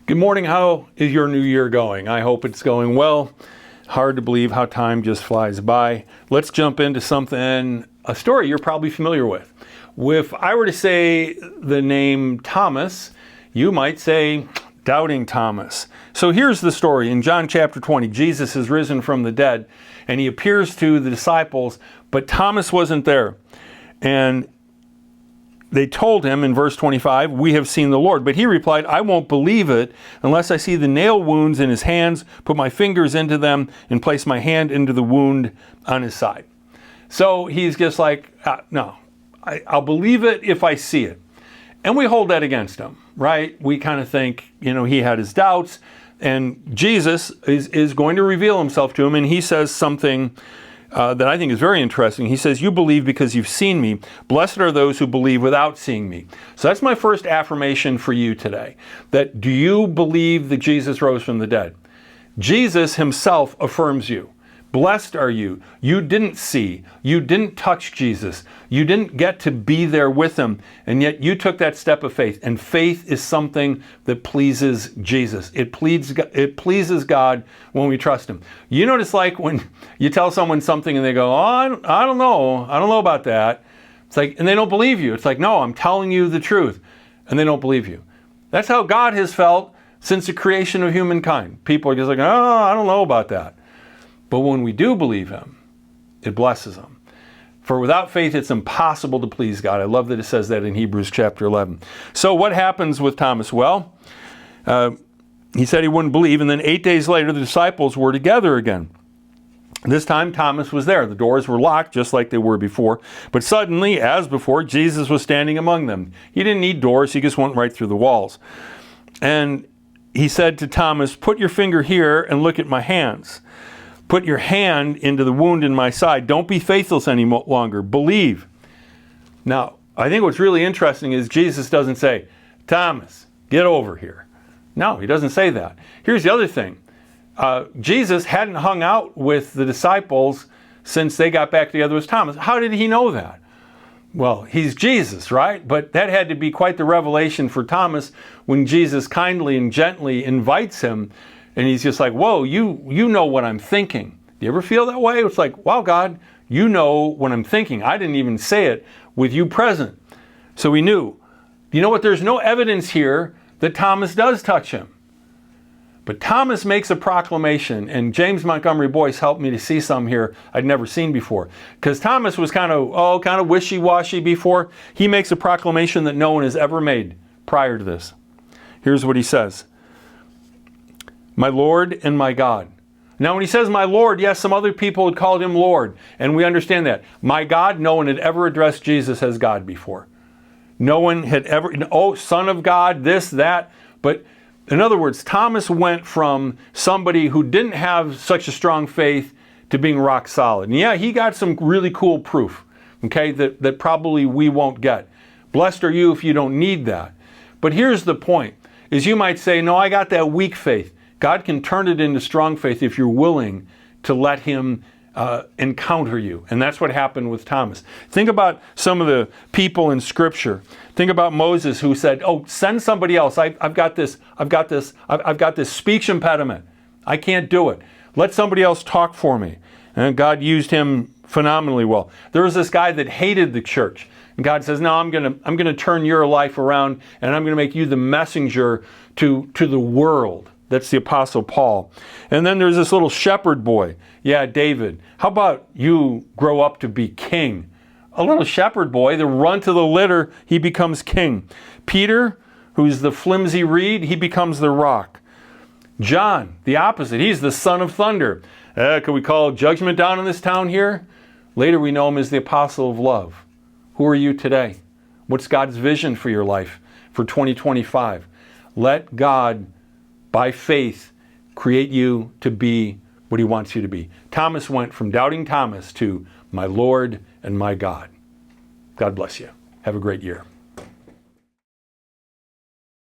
Good morning. How is your new year going? I hope it's going well. Hard to believe how time just flies by. Let's jump into a story you're probably familiar with. If I were to say the name Thomas, you might say Doubting Thomas. So here's the story. In John chapter 20, Jesus is risen from the dead and he appears to the disciples, but Thomas wasn't there. And they told him in verse 25, "We have seen the Lord." But he replied, "I won't believe it unless I see the nail wounds in his hands, put my fingers into them, and place my hand into the wound on his side." So he's just like, no, I'll believe it if I see it. And we hold that against him, right? We kind of think, he had his doubts, and Jesus is going to reveal himself to him, and he says something that I think is very interesting. He says, "You believe because you've seen me. Blessed are those who believe without seeing me." So that's my first affirmation for you today. That do you believe that Jesus rose from the dead? Jesus himself affirms you. Blessed are you. You didn't see. You didn't touch Jesus. You didn't get to be there with him. And yet you took that step of faith. And faith is something that pleases Jesus. It pleases God when we trust him. You know what it's like when you tell someone something and they go, "Oh, I don't know. I don't know about that." It's like, and they don't believe you. It's like, "No, I'm telling you the truth." And they don't believe you. That's how God has felt since the creation of humankind. People are just like, "Oh, I don't know about that." But when we do believe him, it blesses him. For without faith, it's impossible to please God. I love that it says that in Hebrews chapter 11. So what happens with Thomas? Well, he said he wouldn't believe, and then 8 days later, the disciples were together again. This time, Thomas was there. The doors were locked, just like they were before. But suddenly, as before, Jesus was standing among them. He didn't need doors. He just went right through the walls. And he said to Thomas, "Put your finger here and look at my hands. Put your hand into the wound in my side. Don't be faithless any longer. Believe." Now, I think what's really interesting is Jesus doesn't say, "Thomas, get over here." No, he doesn't say that. Here's the other thing. Jesus hadn't hung out with the disciples since they got back together with Thomas. How did he know that? Well, he's Jesus, right? But that had to be quite the revelation for Thomas when Jesus kindly and gently invites him. And he's just like, "Whoa, you know what I'm thinking." Do you ever feel that way? It's like, "Wow, God, you know what I'm thinking. I didn't even say it with you present." So he knew. You know what? There's no evidence here that Thomas does touch him. But Thomas makes a proclamation, and James Montgomery Boyce helped me to see some here I'd never seen before. Because Thomas was kind of wishy-washy before. He makes a proclamation that no one has ever made prior to this. Here's what he says. "My Lord and my God." Now when he says my Lord, yes, some other people had called him Lord, and we understand that. My God, no one had ever addressed Jesus as God before. No one had ever, Son of God, this, that. But in other words, Thomas went from somebody who didn't have such a strong faith to being rock solid. And yeah, he got some really cool proof, okay, that probably we won't get. Blessed are you if you don't need that. But here's the point, is you might say, "No, I got that weak faith." God can turn it into strong faith if you're willing to let him encounter you. And that's what happened with Thomas. Think about some of the people in Scripture. Think about Moses, who said, "Oh, send somebody else. I've got this speech impediment. I can't do it. Let somebody else talk for me." And God used him phenomenally well. There was this guy that hated the church. And God says, "No, I'm gonna turn your life around, and I'm gonna make you the messenger to the world." That's the Apostle Paul. And then there's this little shepherd boy. Yeah, David. How about you grow up to be king? A little shepherd boy, the runt of the litter, he becomes king. Peter, who's the flimsy reed, he becomes the rock. John, the opposite. He's the son of thunder. Could we call judgment down in this town here? Later we know him as the apostle of love. Who are you today? What's God's vision for your life for 2025? Let God, by faith, create you to be what he wants you to be. Thomas went from doubting Thomas to my Lord and my God. God bless you. Have a great year.